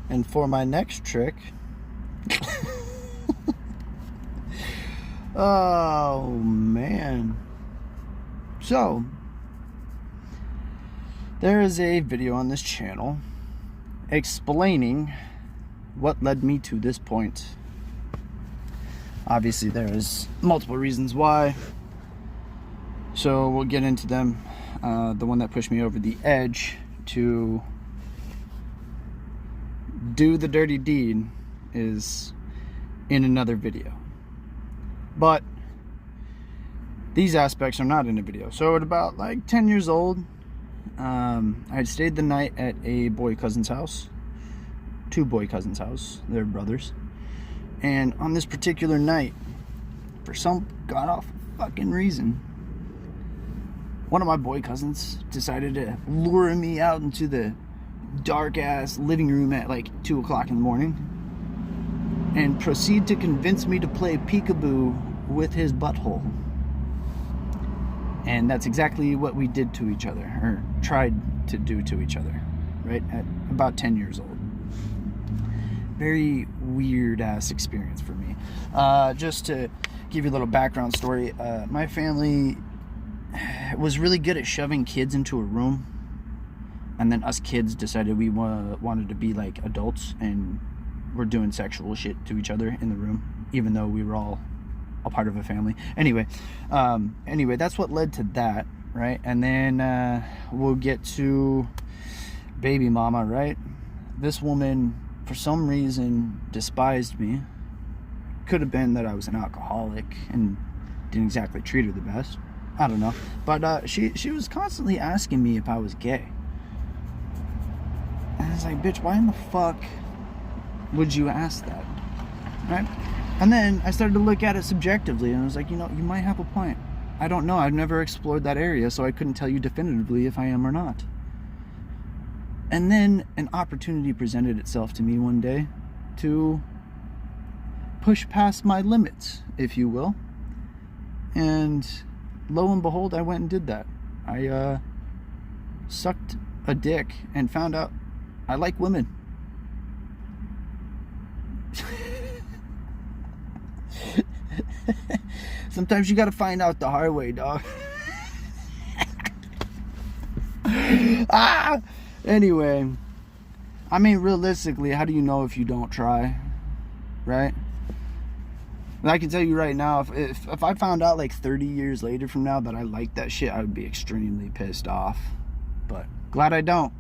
And for my next trick, oh man. So, there is a video on this channel explaining what led me to this point. Obviously, there is multiple reasons why, so we'll get into them. The one that pushed me over the edge to do the dirty deed is in another video, but these aspects are not in the video. So at about like 10 years old, I had stayed the night at a boy cousin's house, two boy cousins' house. They're brothers. And on this particular night, for some god-awful fucking reason, one of my boy cousins decided to lure me out into the dark-ass living room at like 2 o'clock in the morning and proceed to convince me to play peekaboo with his butthole. And that's exactly what we did to each other, or tried to do to each other, right? At about 10 years old. Very weird ass experience for me. Just to give you a little background story, my family was really good at shoving kids into a room, and then us kids decided we wanted to be like adults, and we're doing sexual shit to each other in the room, even though we were all a part of a family. Anyway, that's what led to that, right? And then we'll get to baby mama, right? This woman, for some reason, despised me. Could have been that I was an alcoholic and didn't exactly treat her the best. I don't know. But she was constantly asking me if I was gay. And I was like, bitch, why in the fuck would you ask that? Right? And then I started to look at it subjectively, and I was like, you know, you might have a point. I don't know. I've never explored that area, so I couldn't tell you definitively if I am or not. And then an opportunity presented itself to me one day to push past my limits, if you will. And lo and behold, I went and did that. I sucked a dick and found out I like women. Sometimes you gotta find out the hard way, dog. Anyway, I mean, realistically, how do you know if you don't try, right? And I can tell you right now, if I found out like 30 years later from now that I liked that shit, I would be extremely pissed off. But glad I don't.